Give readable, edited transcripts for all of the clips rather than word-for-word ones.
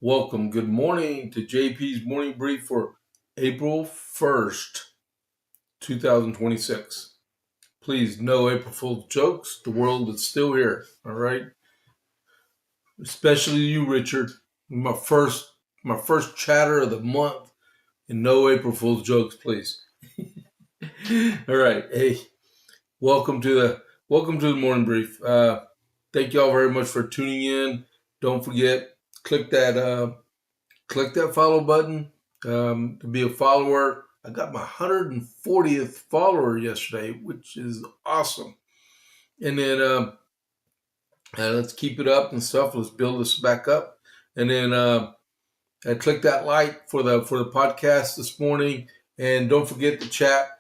Welcome. Good morning to JP's morning brief for April 1st, 2026. Please, no April Fool's jokes. The world is still here. All right. Especially you, Richard. My first chatter of the month, and no April Fool's jokes, please. All right. Hey, welcome to the morning brief. Thank y'all very much for tuning in. Don't forget, click that click that follow button to be a follower. I got my 140th follower yesterday, which is awesome. And then let's keep it up and stuff. Let's build this back up. And then I click that like for the podcast this morning. And don't forget the chat.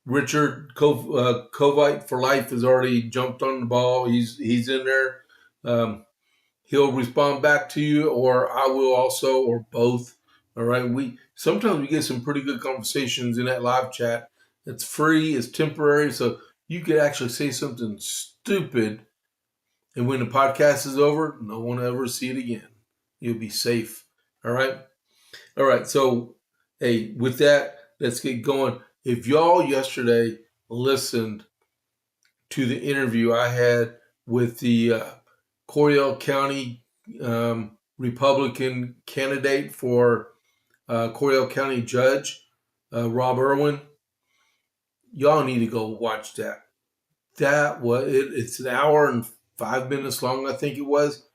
Richard Covite for Life has already jumped on the ball. He's in there. He'll respond back to you, or I will also, or both. All right. Sometimes we get some pretty good conversations in that live chat. It's free, it's temporary, so you could actually say something stupid, and when the podcast is over, no one will ever see it again. You'll be safe. All right. All right. So, hey, with that, let's get going. If y'all yesterday listened to the interview I had with the Coryell County Republican candidate for Coryell County Judge, Rob Irwin, y'all need to go watch that. It's an hour and 5 minutes long, I think it was.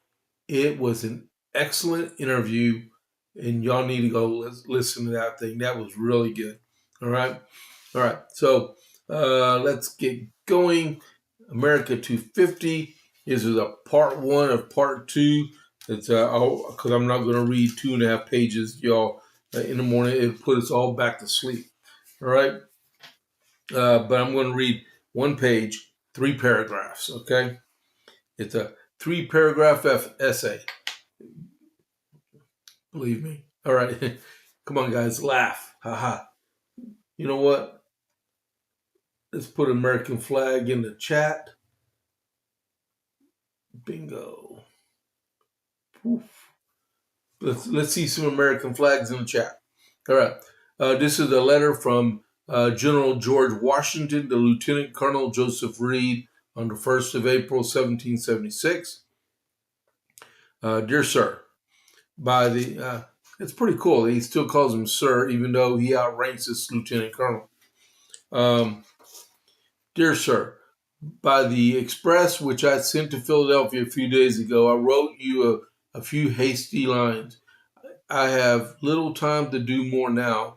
It was an excellent interview, and y'all need to go listen to that thing. That was really good. All right. So let's get going. America 250. This is a part one of part two. It's because I'm not going to read 2.5 pages, y'all. In the morning, it'll put us all back to sleep. All right. But I'm going to read one page, 3 paragraphs. Okay. It's a 3-paragraph essay. Believe me. All right. Come on, guys. Laugh. Haha. You know what? Let's put American flag in the chat. Bingo. Poof. Let's see some American flags in the chat. All right. This is a letter from General George Washington to Lieutenant Colonel Joseph Reed on the 1st of April, 1776. Dear Sir, it's pretty cool. He still calls him Sir, even though he outranks this Lieutenant Colonel. Dear Sir, by the express which I sent to Philadelphia a few days ago, I wrote you a few hasty lines. I have little time to do more now,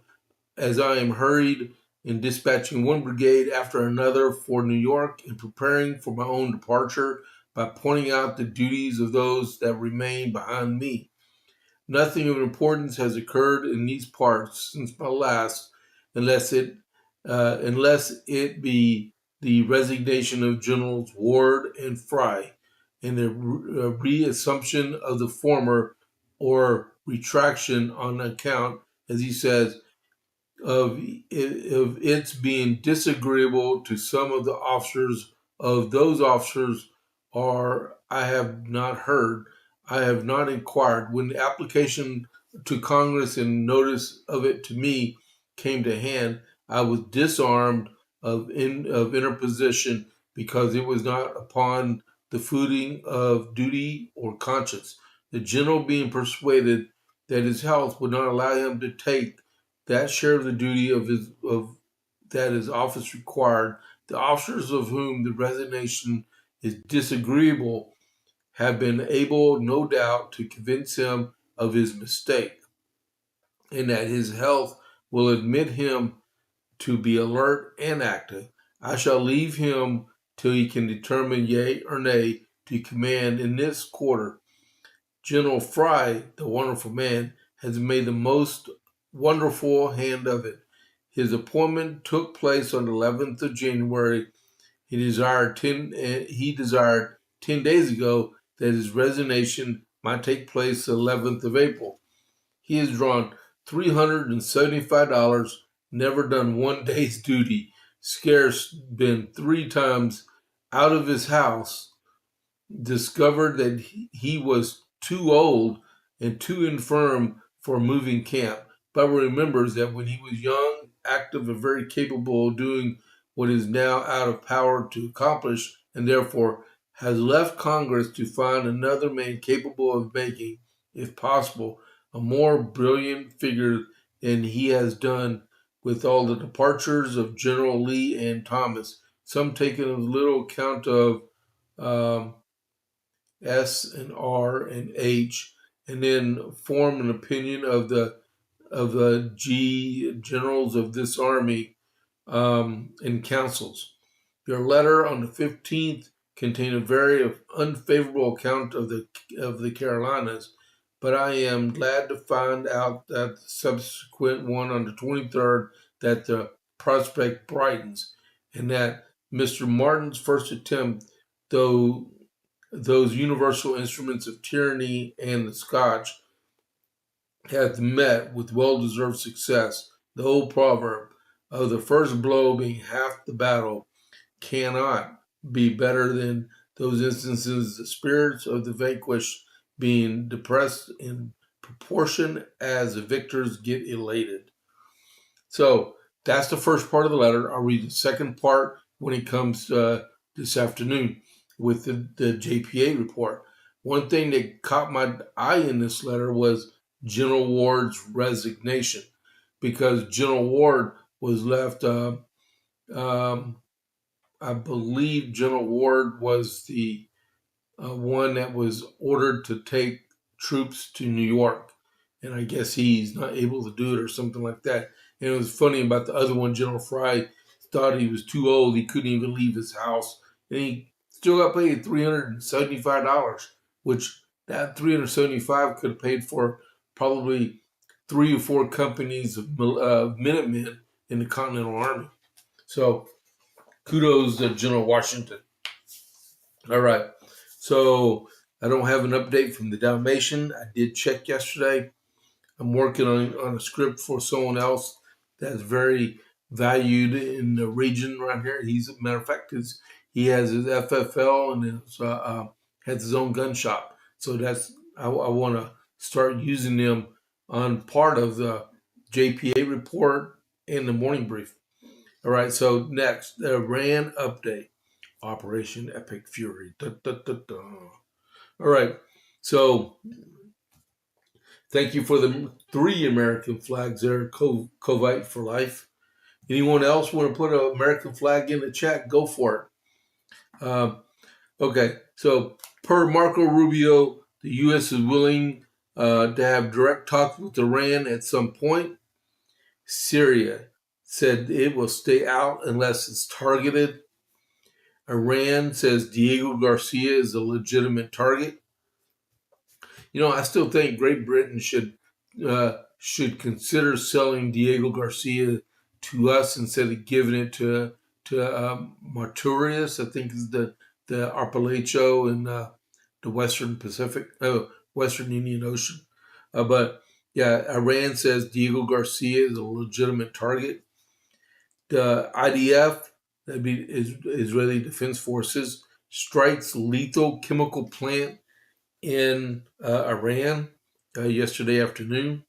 as I am hurried in dispatching one brigade after another for New York and preparing for my own departure by pointing out the duties of those that remain behind me. Nothing of importance has occurred in these parts since my last, unless it be the resignation of Generals Ward and Fry, and the reassumption of the former, or retraction on account, as he says, of its being disagreeable to some of the officers. Of those officers are I have not heard, I have not inquired. When the application to Congress and notice of it to me came to hand, I was disarmed of interposition because it was not upon the footing of duty or conscience. The general being persuaded that his health would not allow him to take that share of the duty of that his office required, the officers of whom the resignation is disagreeable have been able, no doubt, to convince him of his mistake, and that his health will admit him to be alert and active. I shall leave him till he can determine yea or nay to command in this quarter. General Fry, the wonderful man, has made the most wonderful hand of it. His appointment took place on the 11th of January. He desired 10 days ago that his resignation might take place the 11th of April. He has drawn $375, never done one day's duty, scarce been 3 times out of his house, discovered that he was too old and too infirm for moving camp. Bubba remembers that when he was young, active, and very capable of doing what is now out of power to accomplish, and therefore has left Congress to find another man capable of making, if possible, a more brilliant figure than he has done with all the departures of General Lee and Thomas, some taken of little account of um, S and R and H, and then form an opinion of the G generals of this army and councils. Your letter on the 15th contained a very unfavorable account of the Carolinas, but I am glad to find out that the subsequent one on the 23rd that the prospect brightens, and that Mr. Martin's first attempt, though those universal instruments of tyranny and the Scotch, hath met with well-deserved success. The old proverb of the first blow being half the battle cannot be better than those instances, the spirits of the vanquished being depressed in proportion as the victors get elated. So that's the first part of the letter. I'll read the second part when it comes this afternoon with the JPA report. One thing that caught my eye in this letter was General Ward's resignation, because General Ward was left, I believe General Ward was the one that was ordered to take troops to New York. And I guess he's not able to do it or something like that. And it was funny about the other one, General Fry thought he was too old. He couldn't even leave his house. And he still got paid $375, which that $375 could have paid for probably 3 or 4 companies of Minutemen in the Continental Army. So kudos to General Washington. All right. So I don't have an update from the Dalmatian. I did check yesterday. I'm working on a script for someone else that's very valued in the region around here. He's, a matter of fact, he has his FFL and has his own gun shop. So I want to start using them on part of the JPA report and the morning brief. All right. So next, the Iran update. Operation Epic Fury. Da, da, da, da. All right. So thank you for the 3 American flags there, Covite for life. Anyone else want to put an American flag in the chat? Go for it. Okay. So per Marco Rubio, the U.S. is willing to have direct talks with Iran at some point. Syria said it will stay out unless it's targeted. Iran says Diego Garcia is a legitimate target. I still think Great Britain should consider selling Diego Garcia to us instead of giving it to Marturius. I think is the Archipelago in the Western Pacific, Western Indian Ocean. But yeah, Iran says Diego Garcia is a legitimate target. The IDF, that'd be Israeli Defense Forces, strikes lethal chemical plant in Iran yesterday afternoon.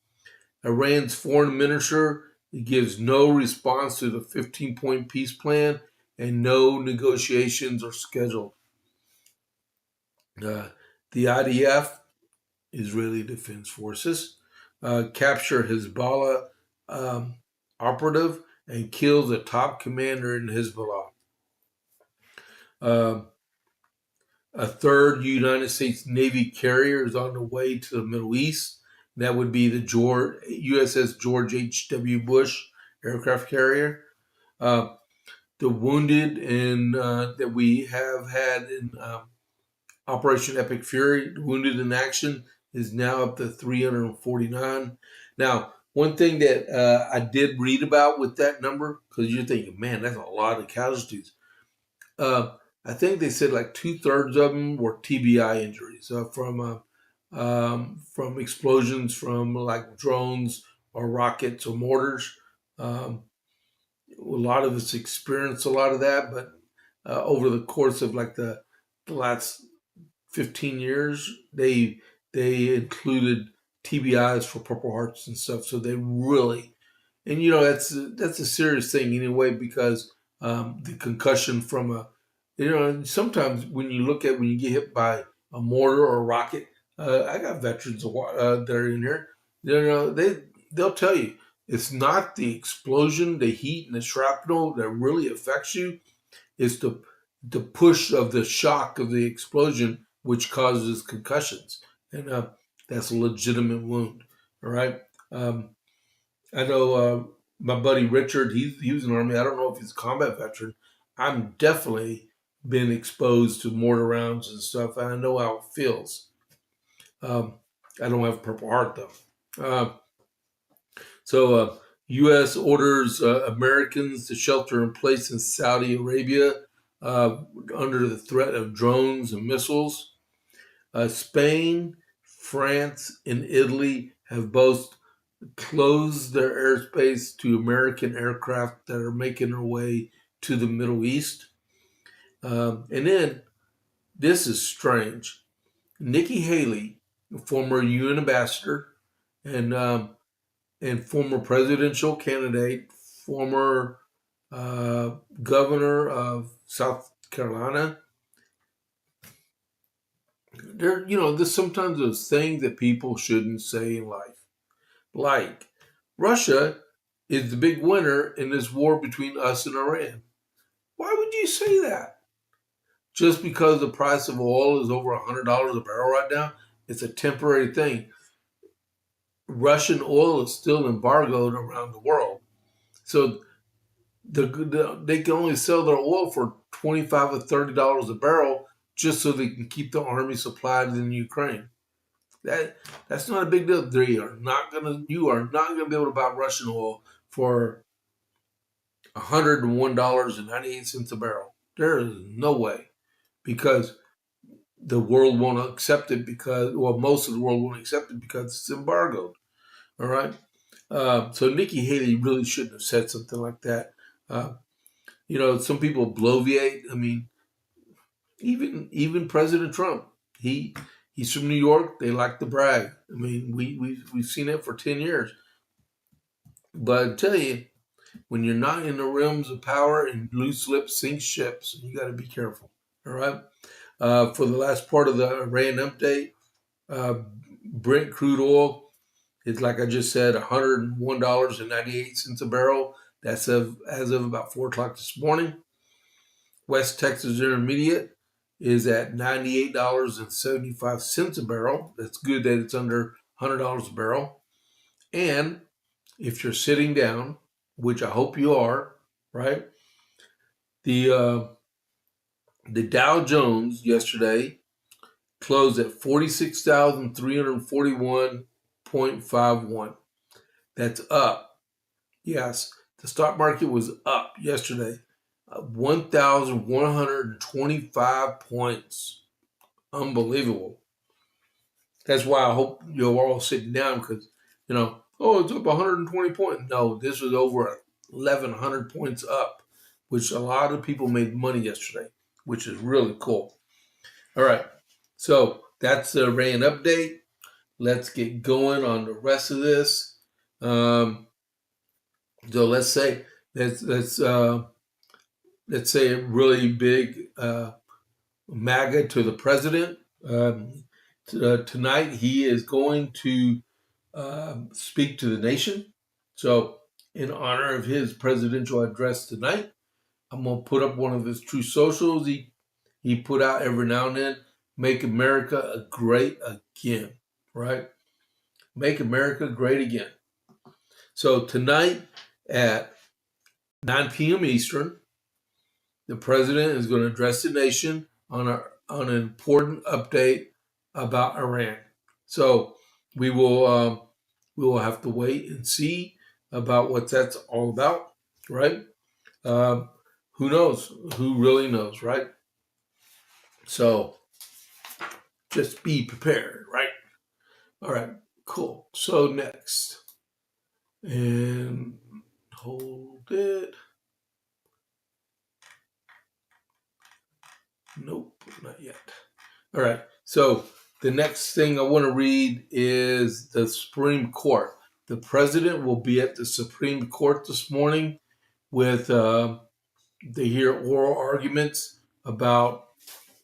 Iran's foreign minister gives no response to the 15-point peace plan, and no negotiations are scheduled. The IDF, Israeli Defense Forces, capture Hezbollah operative and kills a top commander in Hezbollah. A third United States Navy carrier is on the way to the Middle East. That would be the USS George H.W. Bush aircraft carrier. The wounded that we have had in Operation Epic Fury, wounded in action, is now up to 349. Now, one thing that I did read about with that number, because you're thinking, man, that's a lot of casualties. I think they said like 2/3 of them were TBI injuries from explosions from like drones or rockets or mortars. A lot of us experienced a lot of that, but over the course of like the last 15 years, they included TBIs for Purple Hearts and stuff. So they really, and that's a serious thing anyway, because the concussion from sometimes when you get hit by a mortar or a rocket, I got veterans that are in here. They'll tell you it's not the explosion, the heat, and the shrapnel that really affects you. It's the push of the shock of the explosion which causes concussions, and that's a legitimate wound. All right. I know my buddy Richard. He was in the Army. I don't know if he's a combat veteran. I'm definitely been exposed to mortar rounds and stuff, and I know how it feels. I don't have a Purple Heart though. So U.S. orders Americans to shelter in place in Saudi Arabia under the threat of drones and missiles. Spain, France, and Italy have both closed their airspace to American aircraft that are making their way to the Middle East. And then, this is strange. Nikki Haley, former UN ambassador and former presidential candidate, former governor of South Carolina. There's sometimes those things that people shouldn't say in life. Like, Russia is the big winner in this war between us and Iran. Why would you say that? Just because the price of oil is over $100 a barrel right now? It's a temporary thing. Russian oil is still embargoed around the world. So they can only sell their oil for $25 or $30 a barrel just so they can keep the army supplied in Ukraine. That's not a big deal. You are not gonna be able to buy Russian oil for $101.98 a barrel. There is no way, because the world won't accept it most of the world won't accept it because it's embargoed. All right. So Nikki Haley really shouldn't have said something like that. Some people bloviate. I mean, even President Trump, he's from New York. They like to brag. I mean, we've seen it for 10 years. But I tell you, when you're not in the realms of power, and loose lips sink ships, you got to be careful. All right. For the last part of the Iran update, Brent crude oil is, like I just said, $101.98 a barrel. That's as of about 4 o'clock this morning. West Texas Intermediate is at $98.75 a barrel. That's good that it's under $100 a barrel. And if you're sitting down, which I hope you are, right? The Dow Jones yesterday closed at 46,341.51. That's up. Yes, the stock market was up yesterday. 1,125 points. Unbelievable. That's why I hope you're all sitting down, because, it's up 120 points. No, this was over 1,100 points up, which a lot of people made money yesterday, which is really cool. All right, so that's the rain update. Let's get going on the rest of this. So let's say a really big MAGA to the president. Tonight he is going to speak to the nation. So in honor of his presidential address tonight, I'm going to put up one of his true socials he put out every now and then. Make America great again, right? Make America great again. So tonight at 9 p.m. Eastern, the president is going to address the nation on an important update about Iran. So we will have to wait and see about what that's all about, right? Who knows? Who really knows, right? So just be prepared, right? All right, cool. So next, and hold it. Nope, not yet. All right, so The next thing I want to read is the Supreme Court. The president will be at the Supreme Court this morning with they hear oral arguments about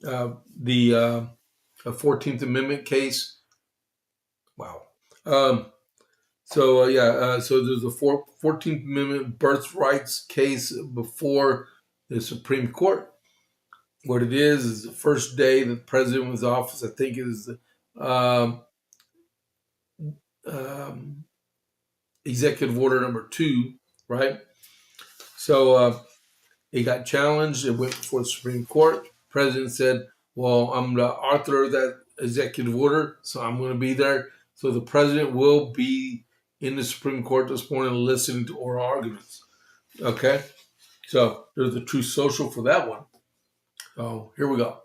the 14th Amendment case. Wow. So there's a 14th Amendment birthrights case before the Supreme Court. What it is the first day that the president was in office. I think it is um, um, executive order number 2, right? So it got challenged. It went before the Supreme Court. The president said, well, I'm the author of that executive order, so I'm going to be there. So the president will be in the Supreme Court this morning listening to oral arguments. Okay? So there's a true social for that one. So here we go.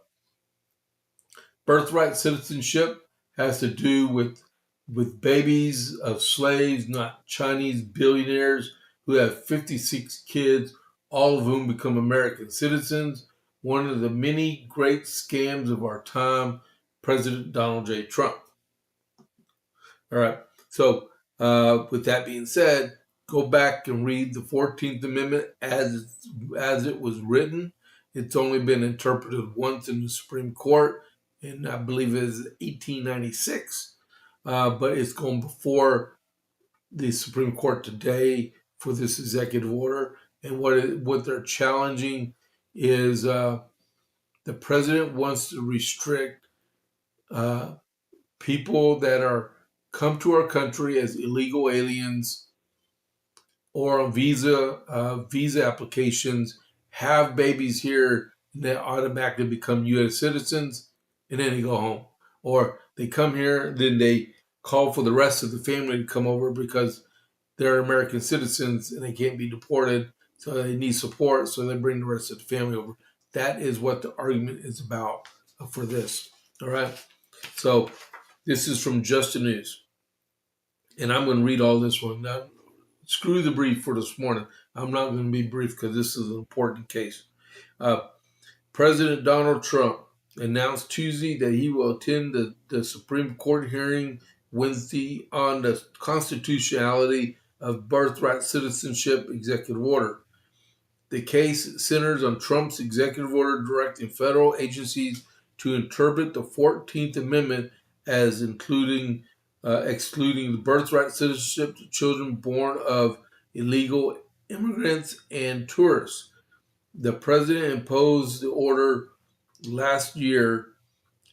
Birthright citizenship has to do with babies of slaves, not Chinese billionaires who have 56 kids, all of whom become American citizens. One of the many great scams of our time, President Donald J. Trump. All right. So, with that being said, go back and read the 14th Amendment as it was written. It's only been interpreted once in the Supreme Court, and I believe it is 1896. But it's going before the Supreme Court today for this executive order. And what they're challenging is the president wants to restrict people that are come to our country as illegal aliens or on visa applications, have babies here, and they automatically become U.S. citizens, and then they go home. Or they come here, then they call for the rest of the family to come over because they're American citizens and they can't be deported, so they need support, so they bring the rest of the family over. That is what the argument is about for this. All right. So this is from Just the News. And I'm going to read all this one. Now, screw the brief for this morning. I'm not going to be brief because this is an important case. President Donald Trump announced Tuesday that he will attend the Supreme Court hearing Wednesday on the constitutionality of birthright citizenship executive order. The case centers on Trump's executive order directing federal agencies to interpret the 14th Amendment as excluding the birthright citizenship to children born of illegal immigrants and tourists. The president imposed the order last year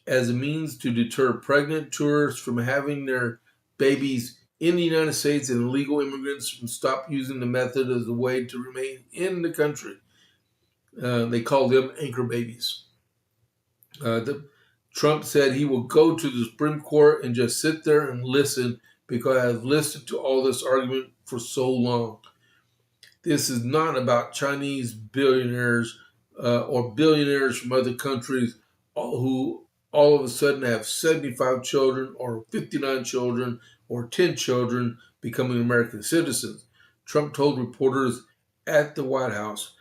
as a means to deter pregnant tourists from having their babies in the United States and illegal immigrants from stop using the method as a way to remain in the country. They call them anchor babies. Trump said he will go to the Supreme Court and just sit there and listen because I've listened to all this argument for so long. This is not about Chinese billionaires or billionaires from other countries who all of a sudden have 75 children or 59 children or 10 children becoming American citizens. Trump told reporters at the White House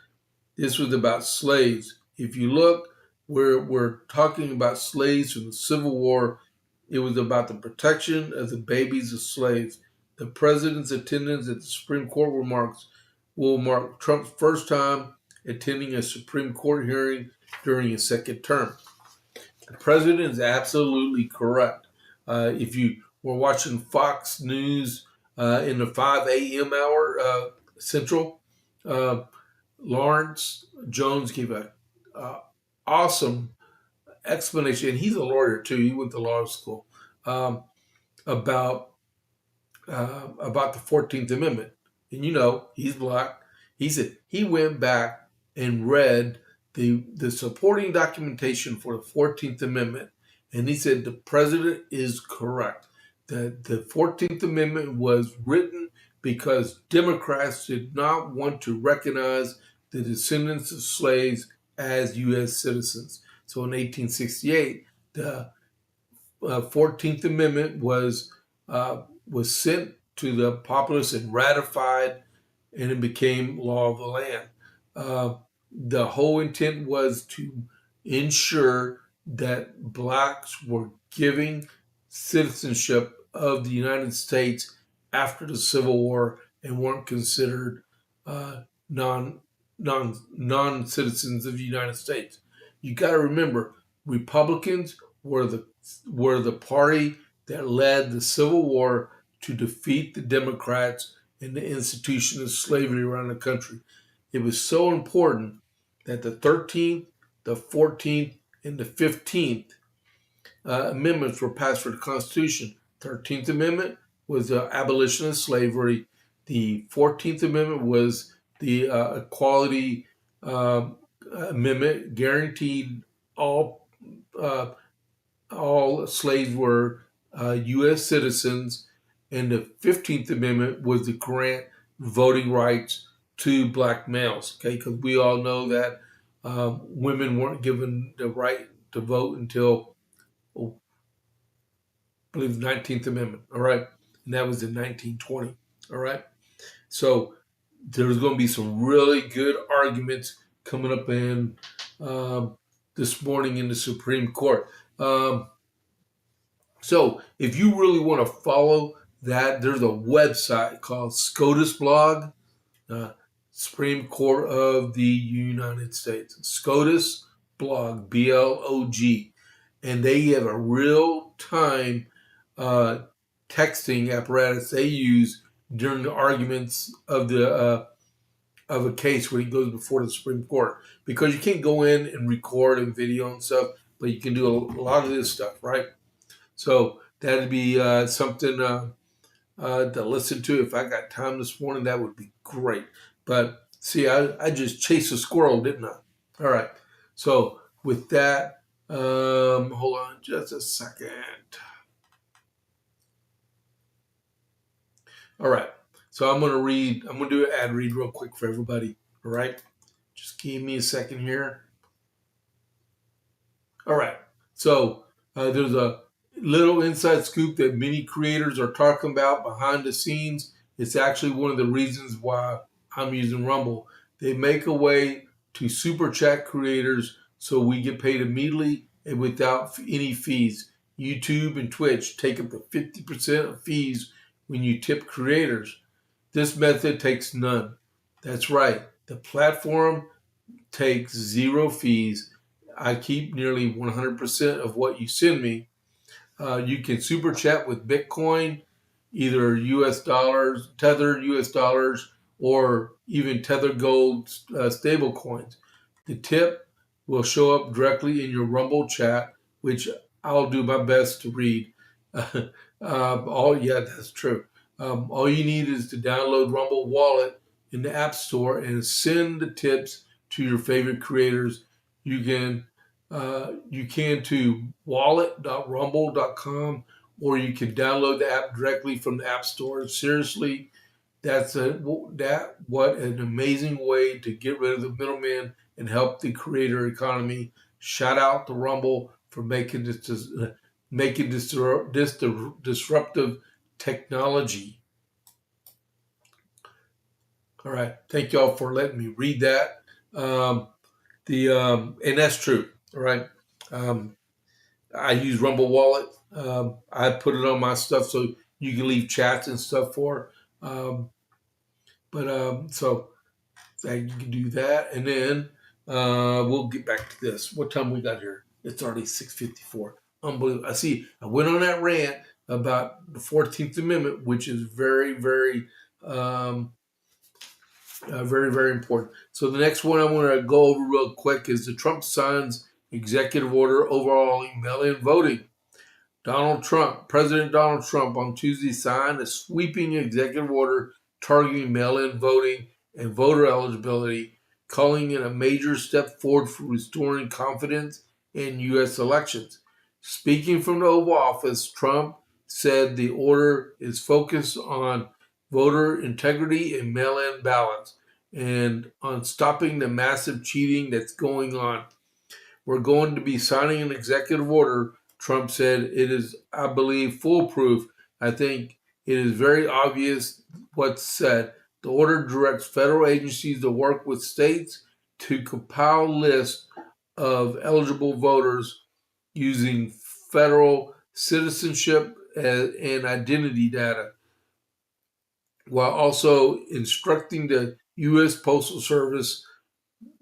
this was about slaves. If you look, we're talking about slaves from the Civil War. It was about the protection of the babies of slaves. The president's attendance at the Supreme Court will mark Trump's first time attending a Supreme Court hearing during his second term. The president is absolutely correct. If you were watching Fox News in the 5 a.m. hour Central, Lawrence Jones gave an awesome explanation, and he's a lawyer too. He went to law school about the 14th Amendment. And he's black. He said he went back and read the supporting documentation for the 14th Amendment, and he said the president is correct. That the 14th Amendment was written because Democrats did not want to recognize the descendants of slaves as U.S. citizens. So in 1868, the 14th Amendment was sent to the populace and ratified, and it became law of the land. The whole intent was to ensure that blacks were giving citizenship of the United States after the Civil War and weren't considered uh, non non citizens of the United States. You got to remember, Republicans were the party that led the Civil War to defeat the Democrats and the institution of slavery around the country. It was so important that the 13th, the 14th, and the 15th amendments were passed for the Constitution. 13th Amendment was the abolition of slavery. The 14th Amendment was the Equality Amendment, guaranteed all uh, all slaves were U.S. citizens, and the 15th Amendment was to grant voting rights to black males. Okay, because we all know that women weren't given the right to vote until, oh, I believe, the 19th Amendment. All right, and that was in 1920. All right, so there's going to be some really good arguments coming up in this morning in the Supreme Court. So if you really want to follow that, there's a website called SCOTUS blog, uh, Supreme Court of the United States. SCOTUS blog, BLOG. And they have a real time texting apparatus they use during the arguments of a case when it goes before the Supreme Court. Because you can't go in and record and video and stuff, but you can do a lot of this stuff, right? So that'd be something to listen to. If I got time this morning, that would be great. But see, I just chased a squirrel, didn't I? All right. So with that, hold on just a second. All right. So I'm going to do an ad read real quick for everybody. All right. Just give me a second here. All right. So there's a little inside scoop that many creators are talking about behind the scenes. It's actually one of the reasons why I'm using Rumble. They make a way to super chat creators so we get paid immediately and without any fees. YouTube and Twitch take up to 50% of fees when you tip creators. This method takes none. That's right. The platform takes zero fees. I keep nearly 100% of what you send me. You can super chat with Bitcoin, either US dollars, tethered US dollars, or even tethered gold stable coins. The tip will show up directly in your Rumble chat, which I'll do my best to read. Yeah, that's true. All you need is to download Rumble Wallet in the App Store and send the tips to your favorite creators. You can to wallet.rumble.com, or you can download the app directly from the App Store. Seriously, what an amazing way to get rid of the middleman and help the creator economy. Shout out to Rumble for making this disruptive technology. All right, thank y'all for letting me read that. And that's true. All right. I use Rumble Wallet. I put it on my stuff so you can leave chats and stuff for. So you can do that, and then we'll get back to this. What time we got here? It's already 6:54. Unbelievable. I see. I went on that rant about the 14th Amendment, which is very, very, very, very important. So the next one I want to go over real quick is the Trump signs executive order overhauling mail-in voting. President Donald Trump on Tuesday signed a sweeping executive order targeting mail-in voting and voter eligibility, calling it a major step forward for restoring confidence in U.S. elections. Speaking from the Oval Office, Trump said the order is focused on voter integrity and mail-in ballots and on stopping the massive cheating that's going on. We're going to be signing an executive order, Trump said. It is, I believe, foolproof. I think it is very obvious what's said. The order directs federal agencies to work with states to compile lists of eligible voters using federal citizenship and identity data, while also instructing the U.S. Postal Service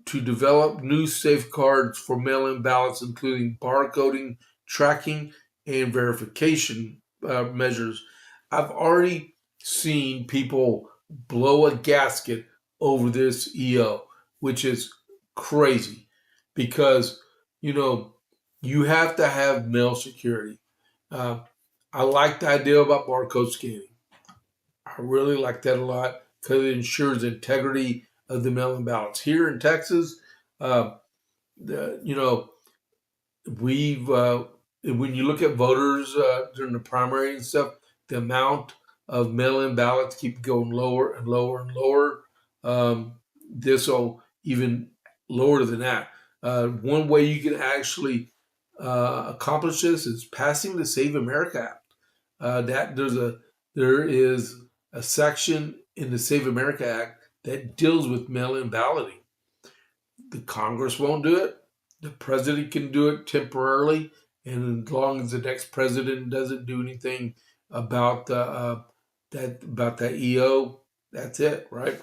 to develop new safeguards for mail-in ballots, including barcoding, tracking, and verification measures. I've already seen people blow a gasket over this EO, which is crazy because, you know, you have to have mail security. Uh, I like the idea about barcode scanning. I really like that a lot because it ensures integrity of the mail-in ballots. Here in Texas, uh, you know, we've when you look at voters during the primary and stuff, the amount of mail-in ballots keep going lower and lower and lower. This will even lower than that. One way you can actually accomplish this is passing the Save America Act. That there is a section in the Save America Act that deals with mail-in balloting. The Congress won't do it. The president can do it temporarily, and as long as the next president doesn't do anything about that EO, that's it, right?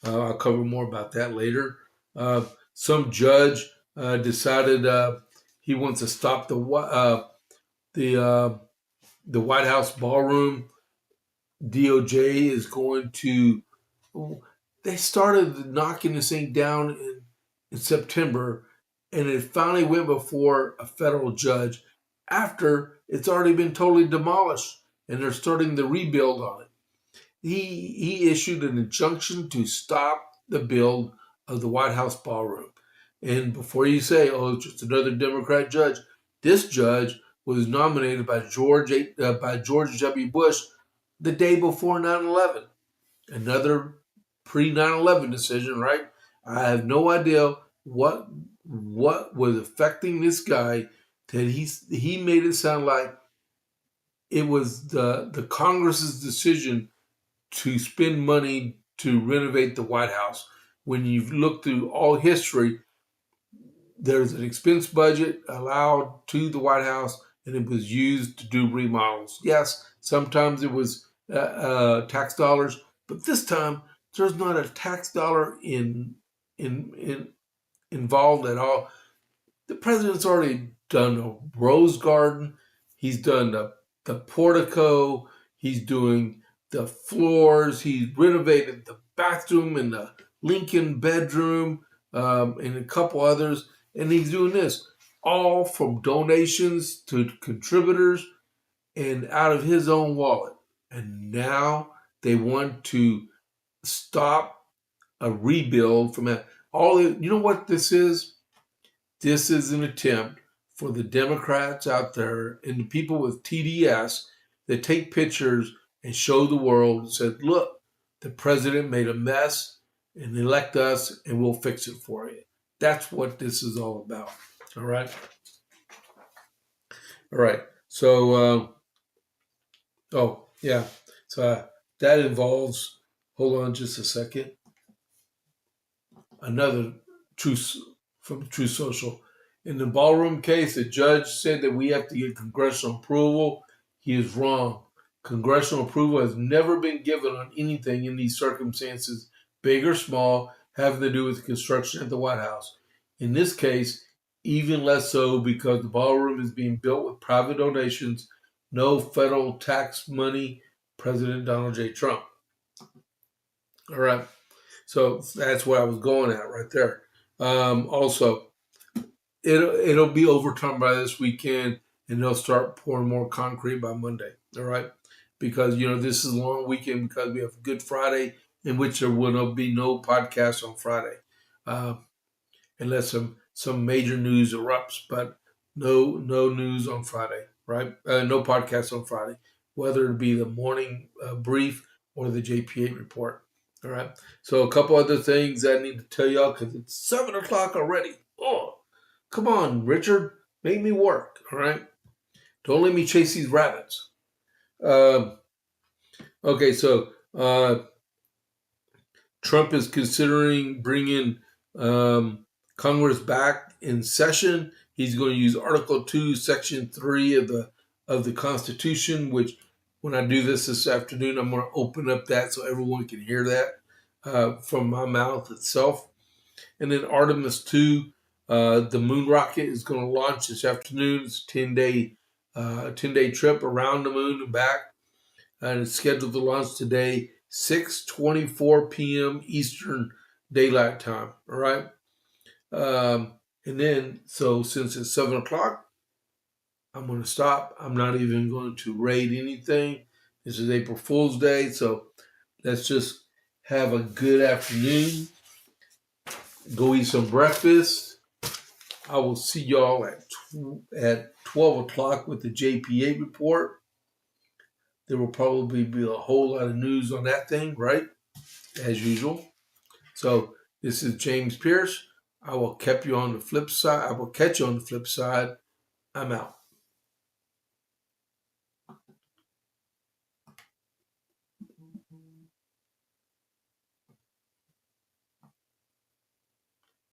I'll cover more about that later. Some judge decided he wants to stop the White House Ballroom. DOJ is going to. They started knocking this thing down in September, and it finally went before a federal judge after it's already been totally demolished, and they're starting the rebuild on it. He issued an injunction to stop the build of the White House Ballroom. And before you say, "Oh, it's just another Democrat judge," this judge was nominated by George W. Bush the day before 9/11. Another pre-9/11 decision, right? I have no idea what was affecting this guy that he made it sound like it was the Congress's decision to spend money to renovate the White House. When you look through all history, there's an expense budget allowed to the White House, and it was used to do remodels. Yes, sometimes it was tax dollars, but this time there's not a tax dollar in involved at all. The president's already done a rose garden. He's done the portico. He's doing the floors. He's renovated the bathroom and the Lincoln bedroom and a couple others. And he's doing this all from donations to contributors and out of his own wallet. And now they want to stop a rebuild from that. You know what this is? This is an attempt for the Democrats out there and the people with TDS that take pictures and show the world and said, look, the president made a mess and elect us and we'll fix it for you. That's what this is all about. All right. All right. So, oh, yeah. So that involves, hold on just a second, another truth from True Social. In the ballroom case, the judge said that we have to get congressional approval. He is wrong. Congressional approval has never been given on anything in these circumstances, big or small, having to do with construction at the White House. In this case, even less so because the ballroom is being built with private donations, no federal tax money, President Donald J. Trump. All right. So that's where I was going at right there. Also, it'll be overturned by this weekend, and they'll start pouring more concrete by Monday. All right, because this is a long weekend because we have Good Friday, in which there will be no podcast on Friday, unless some major news erupts. But no news on Friday, right? No podcast on Friday, whether it be the morning brief or the JPA report. All right. So a couple other things I need to tell y'all because it's 7:00 already. Oh. Come on, Richard, make me work, all right? Don't let me chase these rabbits. Okay, so Trump is considering bringing Congress back in session He's going to use Article 2, Section 3 of the Constitution, which when I do this afternoon, I'm going to open up that so everyone can hear that from my mouth itself. And then Artemis 2, the moon rocket is going to launch this afternoon. It's a 10-day trip around the moon and back. And it's scheduled to launch today, 6:24 p.m. Eastern Daylight Time. All right. And then, so since it's 7 o'clock, I'm going to stop. I'm not even going to rate anything. This is April Fool's Day. So let's just have a good afternoon. Go eat some breakfast. I will see y'all at 12 o'clock with the JPA report. There will probably be a whole lot of news on that thing, right? As usual. So this is James Pierce. I will catch you on the flip side. I'm out.